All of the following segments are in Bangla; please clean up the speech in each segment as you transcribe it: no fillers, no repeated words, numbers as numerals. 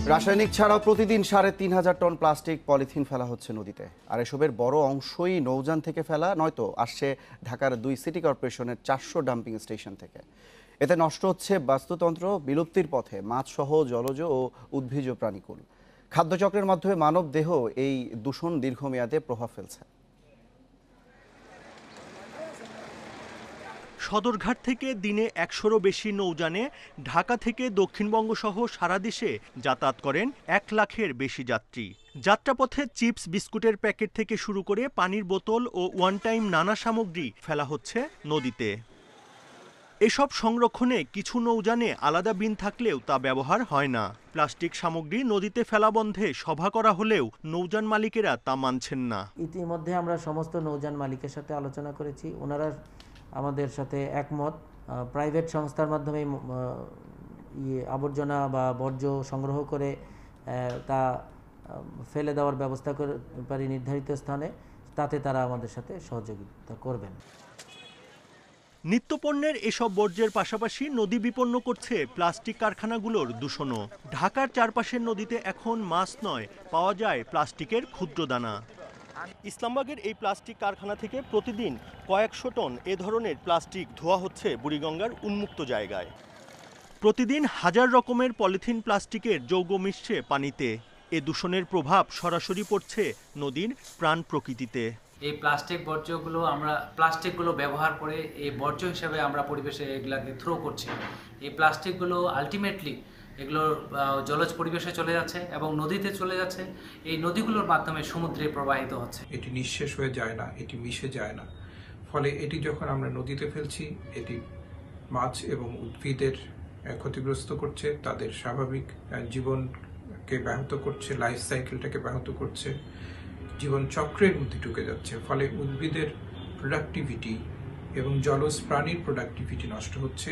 রাসায়নিক ছাড়াও প্রতিদিন ৩,৫০০ টন প্লাস্টিক পলিথিন ফেলা হচ্ছে নদীতে। আর এসবের বড় অংশই নৌযান থেকে ফেলা, নয়তো আসছে ঢাকার ২ সিটি কর্পোরেশনের ৪০০ ডাম্পিং স্টেশন থেকে। এতে নষ্ট হচ্ছে বাস্তুতন্ত্র, বিলুপ্তির পথে মাছসহ জলজ ও উদ্ভিজ প্রাণীকুল। খাদ্যচক্রের মাধ্যমে মানব দেহ এই দূষণ দীর্ঘমেয়াদে প্রভাব ফেলছে। সদরঘাট থেকে দিনে ১০০রও বেশি নৌযানে ঢাকা থেকে দক্ষিণবঙ্গ সহ সারা দেশে যাতায়াত করেন ১ লাখের বেশি যাত্রী। যাত্রাপথে চিপস বিস্কুটের প্যাকেট থেকে শুরু করে পানির বোতল ও ওয়ান টাইম নানা সামগ্রী ফেলা হচ্ছে নদীতে। এসব সংরক্ষণে কিছু নৌযানে আলাদা বিন থাকলেও তা ব্যবহার হয় না। প্লাস্টিক সামগ্রী নদীতে ফেলা বন্ধে সভা করা হলেও নৌযান মালিকেরা তা মানছেন না। ইতিমধ্যে আমরা সমস্ত নৌযান মালিকের সাথে আলোচনা করেছি, ওনারা আমাদের সাথে একমত। প্রাইভেট সংস্থার মাধ্যমে আবর্জনা বা বর্জ্য সংগ্রহ করে তা ফেলে দেওয়ার ব্যবস্থা করে পারি নির্ধারিত স্থানে, তাতে তারা আমাদের সাথে সহযোগিতা করবেন। নিত্যপণ্যের এসব বর্জ্যের পাশাপাশি নদী বিপন্ন করছে প্লাস্টিক কারখানাগুলোর দূষণও। ঢাকার চারপাশের নদীতে এখন মাছ নয়, পাওয়া যায় প্লাস্টিকের ক্ষুদ্র দানা। ইসলামবাগের এই প্লাস্টিক কারখানা থেকে প্রতিদিন কয়েকশো টন এ ধরনের প্লাস্টিক ধোয়া হচ্ছে বুড়িগঙ্গার উন্মুক্ত জায়গায়। প্রতিদিন হাজার রকমের পলিথিন প্লাস্টিকের যৌগ মিশছে পানিতে। এ দূষণের প্রভাব সরাসরি পড়ছে নদীর প্রাণ প্রকৃতিতে। এই প্লাস্টিকগুলো ব্যবহার করে এই বর্জ্য হিসেবে আমরা পরিবেশে এগুলাকে থ্রো করছি। এই প্লাস্টিকগুলো আলটিমেটলি এগুলো জলজ পরিবেশে চলে যাচ্ছে এবং নদীতে চলে যাচ্ছে। এই নদীগুলোর মাধ্যমে সমুদ্রে প্রবাহিত হচ্ছে। এটি নিঃশেষ হয়ে যায় না, এটি মিশে যায় না। ফলে এটি যখন আমরা নদীতে ফেলছি, এটি মাছ এবং উদ্ভিদের ক্ষতিগ্রস্ত করছে, তাদের স্বাভাবিক জীবনকে ব্যাহত করছে, লাইফ সাইকেলটাকে ব্যাহত করছে, জীবন চক্রের মধ্যে ঢুকে যাচ্ছে। ফলে উদ্ভিদের প্রোডাক্টিভিটি এবং জলজ প্রাণীর প্রোডাক্টিভিটি নষ্ট হচ্ছে।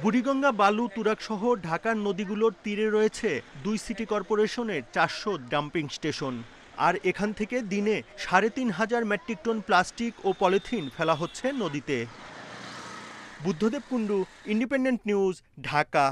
বুড়িগঙ্গা, বালু, তুরাগ সহ ঢাকার নদীগুলোর তীরে রয়েছে ২ সিটি কর্পোরেশনের ৪০০ ডাম্পিং স্টেশন। আর এখান থেকে দিনে ৩,৫০০ মেট্রিক টন প্লাস্টিক ও পলিথিন ফেলা হচ্ছে নদীতে। Buddhadeb Kundu, independent news, Dhaka.